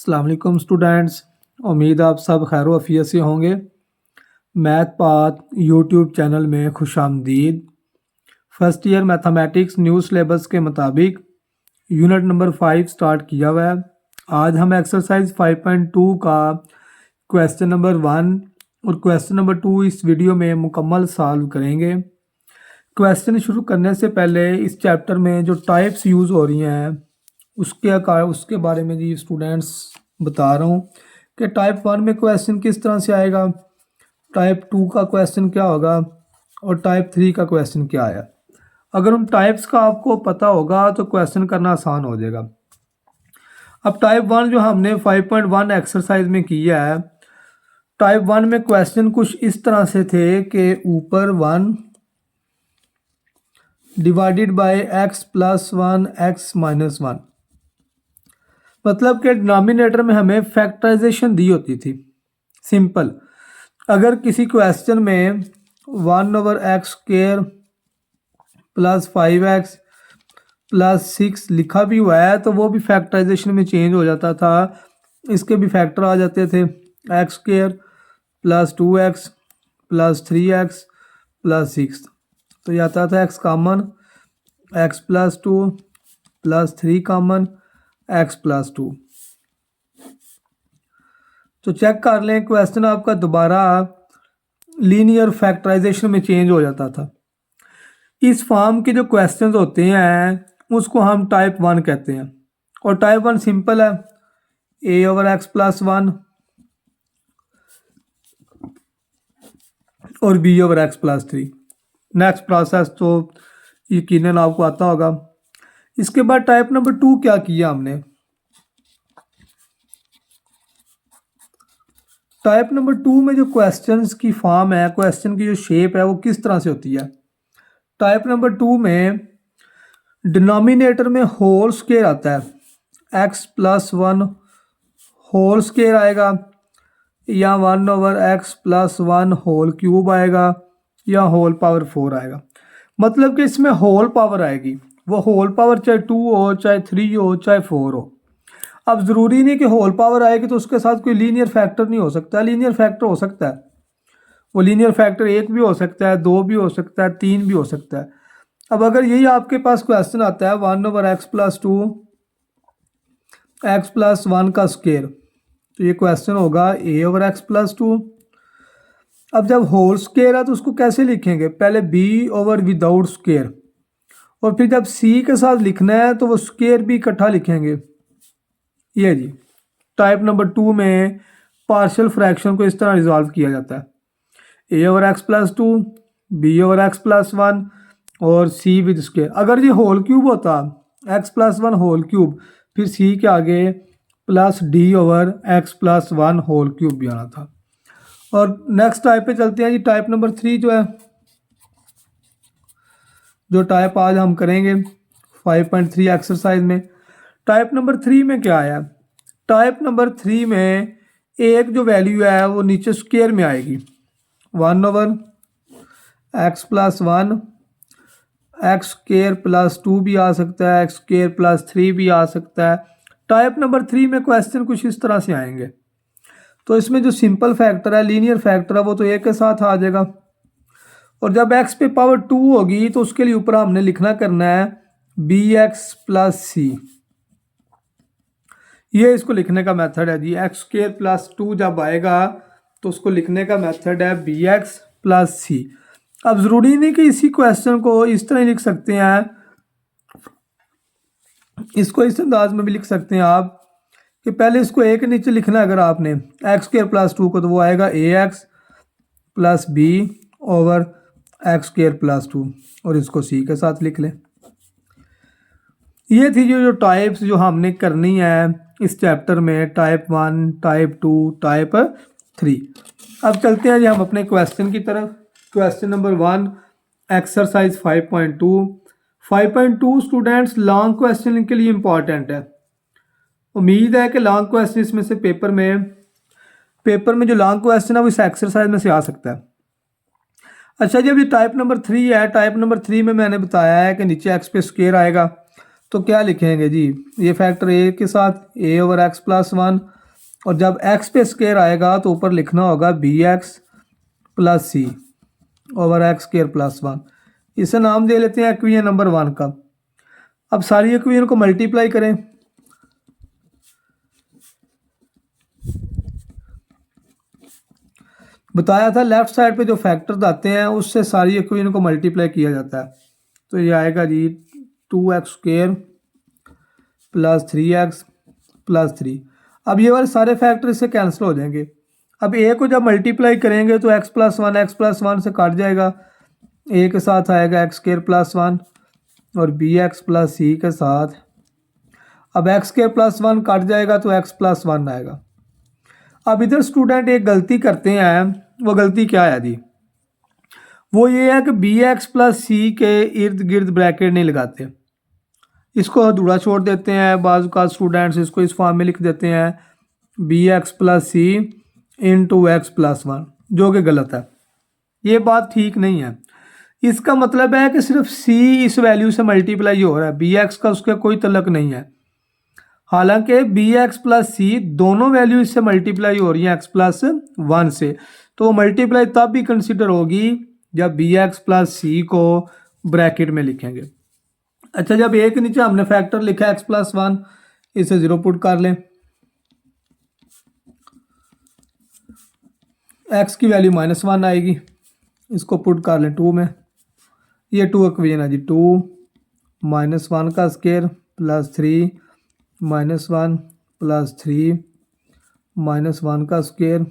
अस्सलाम वालेकुम स्टूडेंट्स। उम्मीद आप सब खैर वफ़ियत से होंगे। मैथ पाथ यूट्यूब चैनल में खुशामदीद। First year mathematics new syllabus के मुताबिक यूनिट नंबर 5 स्टार्ट किया हुआ है। आज हम एक्सरसाइज 5.2 का क्वेश्चन नंबर 1 और क्वेश्चन नंबर 2 इस वीडियो में मुकम्मल सॉल्व करेंगे। क्वेश्चन शुरू करने से पहले इस चैप्टर में जो टाइप्स यूज़ हो रही हैं उसके बारे में जी स्टूडेंट्स बता रहा हूँ कि टाइप 1 में क्वेश्चन किस तरह से आएगा, टाइप 2 का क्वेश्चन क्या होगा और टाइप 3 का क्वेश्चन क्या आया। अगर उन टाइप्स का आपको पता होगा तो क्वेश्चन करना आसान हो जाएगा। अब टाइप 1 जो हमने 5.1 एक्सरसाइज में किया है, टाइप 1 में क्वेश्चन कुछ इस तरह से थे कि ऊपर 1 divided by x plus 1 x minus 1, मतलब कि डिनोमिनेटर में हमें फैक्टराइजेशन दी होती थी। सिंपल, अगर किसी क्वेश्चन में 1/x² प्लस 5x प्लस 6 लिखा भी हुआ है तो वो भी फैक्टराइजेशन में चेंज हो जाता था। इसके भी फैक्टर आ जाते थे, x² plus 2x plus 3x plus 6, तो ये आता था x common, x plus 2 plus 3 common, x plus 2। तो चेक कर लें, क्वेश्चन आपका दोबारा लीनियर फैक्टराइजेशन में चेंज हो जाता था। इस फॉर्म के जो क्वेश्चंस होते हैं उसको हम टाइप 1 कहते हैं। और टाइप 1 सिंपल है, a/x प्लस 1 और b/x प्लस 3। नेक्स्ट प्रोसेस तो यकीनन आपको आता होगा। इसके बाद टाइप नंबर 2 क्या किया हमने, टाइप नंबर 2 में जो क्वेश्चंस की फॉर्म है, क्वेश्चन की जो शेप है वो किस तरह से होती है। टाइप नंबर 2 में डिनोमिनेटर में होल स्क्वायर आता है, x प्लस 1 होल स्क्वायर आएगा, या 1/x प्लस 1 होल क्यूब आएगा, या होल पावर 4 आएगा। मतलब कि इसमें होल पावर आएगी, वो होल पावर चाहे 2 हो, चाहे 3 हो, चाहे 4 हो। अब ज़रूरी नहीं कि होल पावर आएगी तो उसके साथ कोई लीनियर फैक्टर नहीं हो सकता। लीनियर फैक्टर हो सकता है, वो लीनियर फैक्टर 1 भी हो सकता है, 2 भी हो सकता है, 3 भी हो सकता है। अब अगर यही आपके पास क्वेश्चन आता है 1/x प्लस 2 x प्लस 1 का स्क्वायर, तो ये क्वेश्चन होगा a/x प्लस 2। अब जब होल स्क्वायर है तो उसको कैसे लिखेंगे, पहले b/ विदाउट स्क्वायर, और फिर जब c के साथ लिखना है तो वो स्क्वायर भी इकट्ठा लिखेंगे। ये जी टाइप नंबर 2 में पार्शियल फ्रैक्शन को इस तरह रिजॉल्व किया जाता है, a/x प्लस 2, b/x प्लस 1 और c विद स्क्वायर। अगर ये होल क्यूब होता x प्लस 1 होल क्यूब, फिर c के आगे plus d/x plus 1 whole cube भी आना था। और नेक्स्ट टाइप पे चलते हैं जी। टाइप नंबर 3 जो है, जो टाइप आज हम करेंगे 5.3 एक्सरसाइज में, टाइप नंबर 3 में क्या आया। टाइप नंबर 3 में एक जो वैल्यू है वो नीचे स्क्वायर में आएगी, 1/x प्लस 1, x² प्लस 2 भी आ सकता है, x² प्लस 3 भी आ सकता है। टाइप नंबर 3 में क्वेश्चन कुछ इस तरह से आएंगे। तो इसमें जो सिंपल फैक्टर है, लीनियर फैक्टर है, वो तो एक के साथ आ जाएगा। और जब x पे पावर 2 होगी तो उसके लिए ऊपर हमने लिखना करना है bx प्लस c। ये इसको लिखने का मेथड है जी। x² प्लस 2 जब आएगा तो उसको लिखने का मेथड है bx प्लस c। अब ज़रूरी नहीं कि इसी क्वेश्चन को इस तरह लिख सकते हैं, इसको इस अंदाज में भी लिख सकते हैं आप कि पहले इसको a के नीचे लिखना है। अगर आपने x² प्लस 2 को, तो वो आएगा ax प्लस b/x² प्लस 2, और इसको c के साथ लिख लें। ये थी जो टाइप्स जो हमने करनी है इस चैप्टर में, टाइप 1, टाइप 2, टाइप 3। अब चलते हैं जी हम अपने क्वेश्चन की तरफ। Question number 1 exercise 5.2। 5.2 students long question के लिए इम्पॉर्टेंट है। उम्मीद है कि लॉन्ग क्वेश्चन इसमें से पेपर में जो लॉन्ग क्वेश्चन है वो इस एक्सरसाइज में से आ सकता है। अच्छा, जब ये टाइप नंबर 3 है, टाइप नंबर 3 में मैंने बताया है कि नीचे x पे स्क्वायर आएगा, तो क्या लिखेंगे जी, ये फैक्टर ए के साथ ए ओवर एक्स प्लस वन, और जब एक्स पे स्केयर आएगा तो ऊपर लिखना होगा B x plus C over X square plus one. इसे नाम दे लेते हैं इक्वेशन नंबर वन का। अब सारी इक्वेशन को मल्टीप्लाई करें। बताया था लेफ्ट साइड पे जो फैक्टर्स आते हैं उससे सारी इक्वेशन को मल्टीप्लाई किया जाता है। तो ये आएगा जी 2x square plus 3x plus 3। अब ये वाले सारे फैक्टर इससे कैंसिल हो जाएंगे। अब ए को जब मल्टीप्लाई करेंगे तो x प्लस वन से काट जाएगा, ए के साथ आएगा एक्स स्क्वेयर प्लस वन और बी एक्स प्लस सी के साथ अब एक्स स्क्वेयर प्लस वन काट जाएगा तो एक्स प्लस वन आएगा। अब इधर स्टूडेंट एक गलती करते हैं, वो गलती क्या है जी, वो ये है कि बी एक्स प्लस सी के इर्द गिर्द ब्रैकेट नहीं लगाते, इसको अधूरा छोड़ देते हैं। बाज़ का स्टूडेंट्स इसको इस फॉर्म में लिख देते हैं बी एक्स प्लस सी इंटू एक्स प्लस वन, जो कि गलत है। ये बात ठीक नहीं है। इसका मतलब है कि सिर्फ c इस वैल्यू से मल्टीप्लाई हो रहा है, बी एक्स का उसके कोई तलक नहीं है। हालांकि बी एक्स प्लस सी दोनों वैल्यू इससे मल्टीप्लाई हो रही हैं एक्स प्लस वन से, तो वो मल्टीप्लाई तब भी कंसिडर होगी जब बी एक्स प्लस सी को ब्रैकेट में लिखेंगे। अच्छा, जब एक नीचे हमने फैक्टर लिखा है एक्स प्लस वन, इसे जीरो पुट कर लें, एक्स की वैल्यू माइनस वन आएगी, इसको पुट कर लें टू में। ये टू इक्वेशन है जी, टू माइनस वन का square plus three minus one plus three minus one का स्क्वायर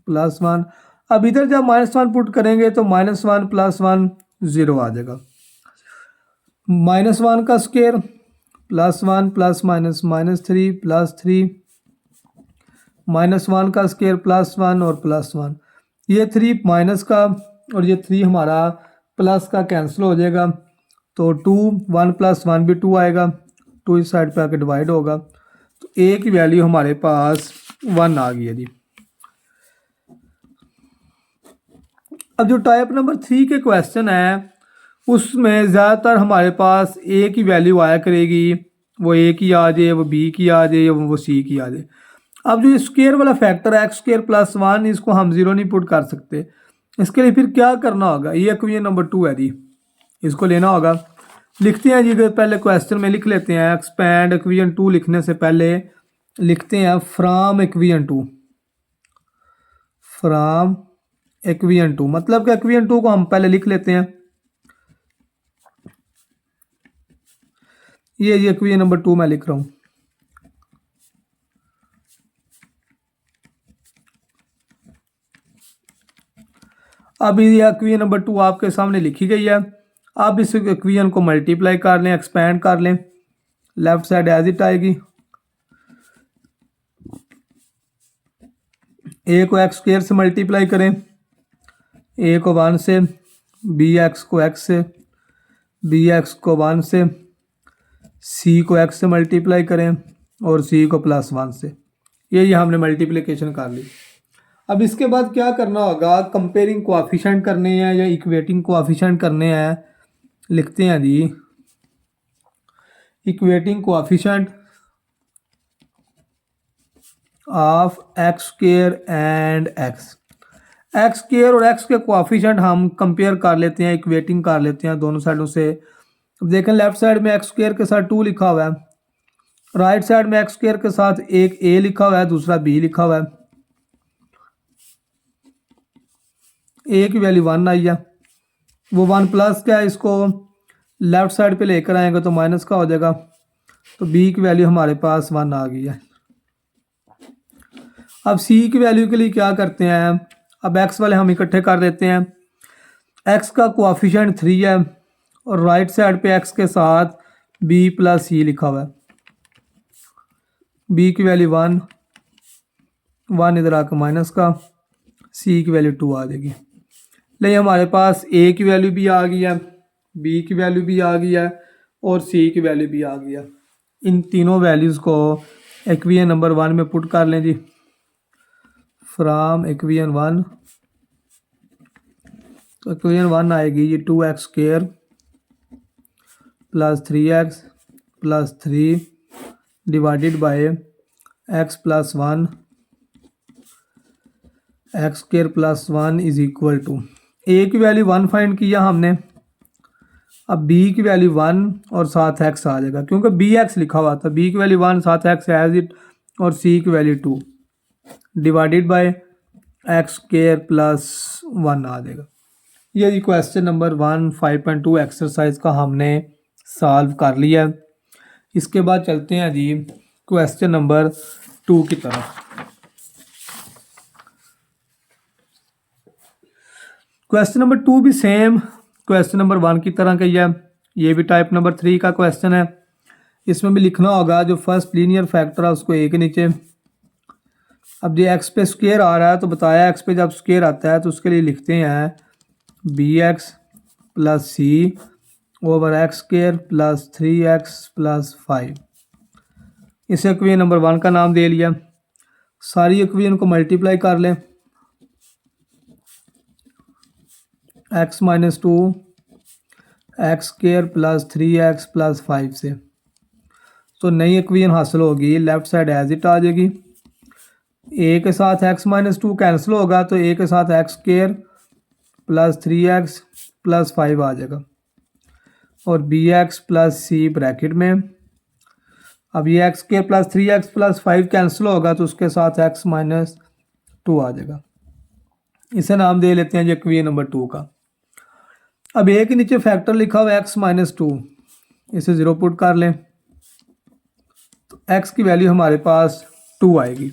प्लस वन। अब इधर जब माइनस वन पुट करेंगे तो minus one plus one zero आ जाएगा। माइनस वन का square plus one plus minus minus three plus three minus one का स्क्वायर प्लस वन और प्लस वन। ये थ्री माइनस का और ये थ्री हमारा प्लस का कैंसिल हो जाएगा, तो टू वन प्लस वन भी टू आएगा, टू इस साइड पे आके डिवाइड होगा, तो ए की वैल्यू हमारे पास वन आ गई है जी। अब जो टाइप नंबर 3 के क्वेश्चन है उसमें ज़्यादातर हमारे पास ए की वैल्यू आया करेगी, वो ए की आ जाए, वो बी की आ जाए, वो सी की आ जाए। अब जो स्क्वायर वाला फैक्टर है एक्स स्क्वायर प्लस वन, इसको हम जीरो नहीं पुट कर सकते। इसके लिए फिर क्या करना होगा, ये इक्वेशन नंबर 2 है जी, इसको लेना होगा। लिखते हैं जी, पहले क्वेश्चन में लिख लेते हैं एक्सपैंड इक्वेशन 2 लिखने से पहले लिखते हैं फ्रॉम इक्वेशन 2, फ्रॉम इक्वेशन 2 मतलब कि इक्वेशन 2 को हम पहले लिख लेते हैं। ये इक्वेशन नंबर 2 मैं लिख रहा हूँ। अब ये इक्वेशन नंबर 2 आपके सामने लिखी गई है। आप इस इक्वेशन को मल्टीप्लाई कर लें, एक्सपैंड कर लें, लेफ्ट साइड एज इट आएगी। ए को एक्स स्क्वायर से मल्टीप्लाई करें, ए को वन से, बी एक्स को एक्स से, बी एक्स को वन से, सी को एक्स से मल्टीप्लाई करें और सी को प्लस वन से। ये हमने मल्टीप्लिकेशन कर ली। अब इसके बाद क्या करना होगा, कंपेयरिंग कोएफिशिएंट करने हैं या इक्वेटिंग कोएफिशिएंट करने हैं। लिखते हैं जी equating coefficient of X square and X. X square और एक्स के कोएफिशिएंट हम कंपेयर कर लेते हैं, इक्वेटिंग कर लेते हैं दोनों साइडों से। अब देखें लेफ्ट साइड में एक्स स्क्वायर के साथ 2 लिखा हुआ है, राइट साइड में एक्स स्क्वायर के साथ एक ए लिखा हुआ है, दूसरा बी लिखा हुआ है। ए की वैल्यू वन आई है, वो वन प्लस क्या है, इसको लेफ्ट साइड पे लेकर आएंगे तो माइनस का हो जाएगा, तो बी की वैल्यू हमारे पास वन आ गई है। अब सी की वैल्यू के लिए क्या करते हैं, अब एक्स वाले हम इकट्ठे कर देते हैं। एक्स का कोएफिशिएंट 3 है और राइट साइड पे एक्स के साथ बी प्लस सी लिखा हुआ है। बी की वैल्यू वन, वन इधर आकर माइनस का, सी की वैल्यू 2 आ जाएगी। ले हमारे पास ए की वैल्यू भी आ गई है, बी की वैल्यू भी आ गई है और सी की वैल्यू भी आ गई है। इन तीनों वैल्यूज़ को इक्वेशन नंबर 1 में पुट कर लें जी। फ्रॉम इक्वेशन 1, तो इक्वेशन 1 आएगी ये 2x square plus 3x plus 3 divided by x plus 1 x square plus 1 is equal to A की वैल्यू 1 फाइंड किया हमने। अब बी की वैल्यू 1 और साथ एक्स आ जाएगा क्योंकि बी एक्स लिखा हुआ था। बी की वैल्यू 1 साथ एक्स एज इट और सी की value 2 divided by x square plus 1 आ जाएगा। ये जी क्वेश्चन नंबर 1 5.2 एक्सरसाइज का हमने सॉल्व कर लिया। इसके बाद चलते हैं जी क्वेश्चन नंबर 2 की तरफ। क्वेश्चन नंबर 2 भी सेम क्वेश्चन नंबर 1 की तरह का ही है। ये भी टाइप नंबर 3 का क्वेश्चन है। इसमें भी लिखना होगा जो फर्स्ट लीनियर फैक्टर है उसको ए के नीचे। अब ये एक्स पे स्क्वायर आ रहा है तो बताया एक्स पे जब स्क्वायर आता है तो उसके लिए लिखते हैं B x plus C over x square plus 3x plus 5। इसे इक्वेशन नंबर 1 का नाम दे लिया। सारी इक्वेशन को मल्टीप्लाई कर लें x minus 2 x square plus 3x plus 5 से। तो नई इक्वेशन हासिल होगी, लेफ्ट साइड एज इट आ जाएगी। ए के साथ x माइनस 2 कैंसिल होगा तो ए के साथ x square plus 3x plus 5 आ जाएगा और बी एक्स प्लस सी ब्रैकेट में। अब ये x square plus 3x plus 5 cancel होगा तो उसके साथ x माइनस 2 आ जाएगा। इसे नाम दे लेते हैं जी इक्वेशन नंबर 2 का। अब ए के नीचे फैक्टर लिखा हुआ है x माइनस 2, इसे 0 पुट कर लें तो x की वैल्यू हमारे पास 2 आएगी।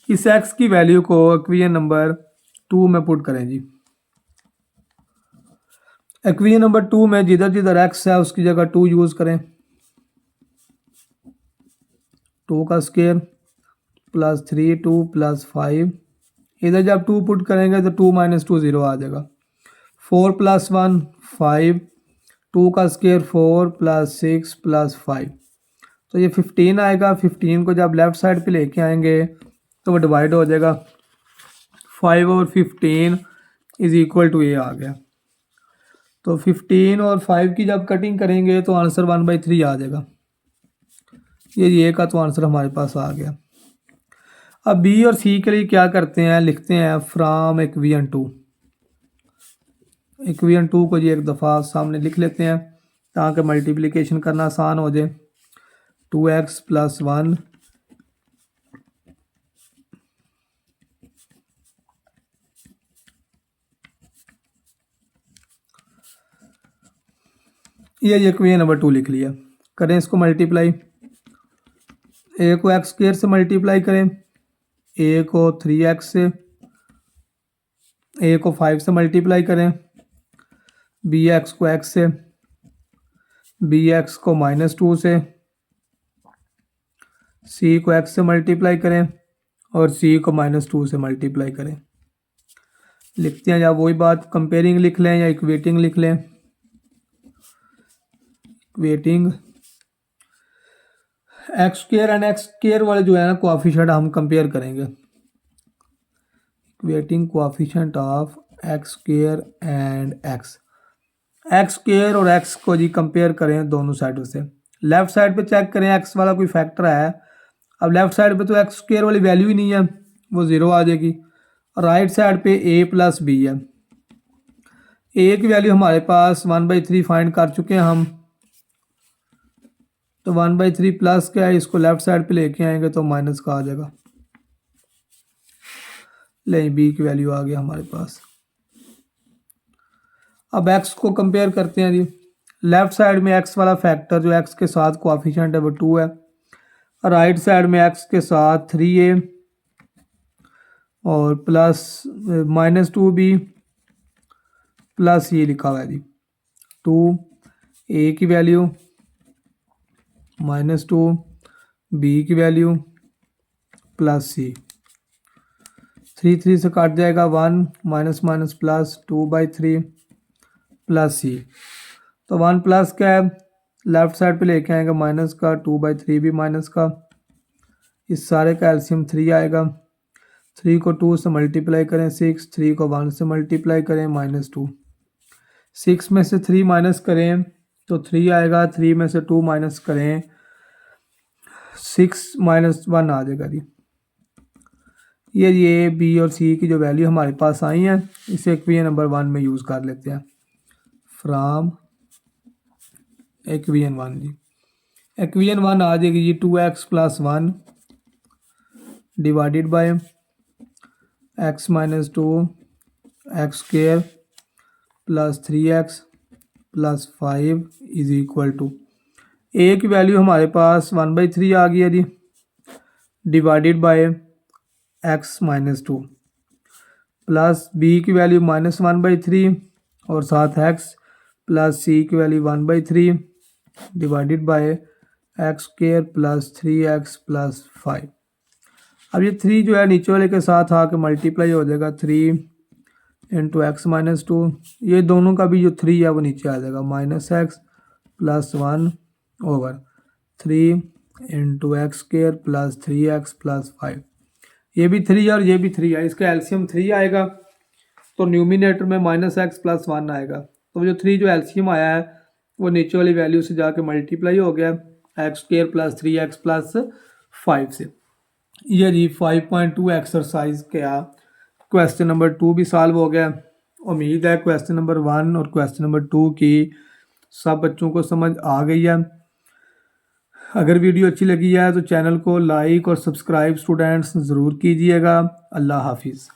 इस x की वैल्यू को इक्वेशन नंबर 2 में पुट करें जी। इक्वेशन नंबर 2 में जिधर जिधर x है उसकी जगह 2 यूज़ करें। 2 का स्क्वायर प्लस 3 2 प्लस 5। इधर जब 2 पुट करेंगे तो 2 माइनस 2 0 आ जाएगा। 4 प्लस 1 5, 2 का स्क्वायर 4 प्लस 6 प्लस 5 तो ये 15 आएगा। 15 को जब लेफ़्ट साइड पे लेके आएंगे तो वो डिवाइड हो जाएगा। 5 और 15 इज इक्वल टू ए आ गया। तो 15 और 5 की जब कटिंग करेंगे तो आंसर 1/3 आ जाएगा। ये ए का तो आंसर हमारे पास आ गया। अब बी और सी के लिए क्या करते हैं, लिखते हैं फ्रॉम इक्वेशन 2। इक्वेशन 2 को जी एक दफ़ा सामने लिख लेते हैं ताकि मल्टीप्लिकेशन करना आसान हो जाए। 2x प्लस 1 ये इक्वेशन नंबर 2 लिख लिया। करें इसको मल्टीप्लाई। ए को एक्स स्क्वायर से मल्टीप्लाई करें, ए को 3x से, ए को 5 से मल्टीप्लाई करें, बी एक्स को x से, बी एक्स को माइनस 2 से, सी को x से मल्टीप्लाई करें और सी को माइनस 2 से मल्टीप्लाई करें। लिखते हैं या वही बात कंपेयरिंग लिख लें या इक्वेटिंग लिख लें। Equating x square and x square वाले जो है ना कोएफिशिएंट हम कंपेयर करेंगे। Equating coefficient of X square and x square और एक्स को जी कंपेयर करें दोनों साइडों से। लेफ्ट साइड पे चेक करें एक्स वाला कोई फैक्टर है। अब लेफ्ट साइड पे तो एक्स स्क्वायर वाली वैल्यू ही नहीं है, वो 0 आ जाएगी। राइट साइड पे ए प्लस बी है। ए की वैल्यू हमारे पास 1/3 फाइंड कर चुके हैं हम, तो 1/3 प्लस क्या है, इसको लेफ्ट साइड पे लेके आएंगे तो माइनस का आ जाएगा। ले बी की वैल्यू आ गया हमारे पास। अब एक्स को कंपेयर करते हैं जी। लेफ्ट साइड में एक्स वाला फैक्टर जो एक्स के साथ कोएफिशिएंट है वो 2 है। राइट साइड में एक्स के साथ 3a और प्लस माइनस 2b प्लस ये लिखा हुआ है जी 2a की वैल्यू माइनस 2 b की वैल्यू प्लस c। 3 से काट जाएगा 1 minus minus plus 2/3 plus c। तो 1 प्लस क्या है, लेफ्ट साइड पे लेके आएंगे माइनस का, 2/3 भी माइनस का, इस सारे का एलसीएम 3 आएगा। 3 को 2 से मल्टीप्लाई करें 6, 3 को 1 से मल्टीप्लाई करें -2। 6 में से 3 माइनस करें तो 3 आएगा, 3 में से 2 माइनस करें 6 - 1 आ जाएगा जी। ये बी और सी की जो वैल्यू हमारे पास आई हैं इसे इक्वेशन नंबर 1 में यूज़ कर लेते हैं। फ्राम इक्वेशन 1 जी, इक्वेशन 1 आ जाएगी जी 2x + 1 divided by x - 2 x² + 3x + 5 is equal to A की वैल्यू हमारे पास 1/3 आ गई है जी, divided by x - 2 plus B की वैल्यू -1/3 और साथ x प्लस सी की value 1/3 divided by x² + 3x + 5। अब ये 3 जो है नीचे वाले के साथ आके मल्टीप्लाई हो जाएगा 3 × x - 2। ये दोनों का भी जो 3 है वो नीचे आ जाएगा -x + 1/3 × x² + 3x + 5। ये भी 3 है और ये भी 3 है, इसका एलसीएम 3 आएगा तो न्यूमिनेटर में -x + 1 आएगा। तो जो 3 जो एलसीएम आया है वो नीचे वाली वैल्यू से जाके मल्टीप्लाई हो गया x² + 3x + 5 से। ये जी 5.2 एक्सरसाइज का क्वेश्चन नंबर 2 भी सॉल्व हो गया। उम्मीद है क्वेश्चन नंबर 1 और क्वेश्चन नंबर 2 की सब बच्चों को समझ आ गई है। अगर वीडियो अच्छी लगी है तो चैनल को लाइक और सब्सक्राइब स्टूडेंट्स ज़रूर कीजिएगा। अल्लाह हाफिज़।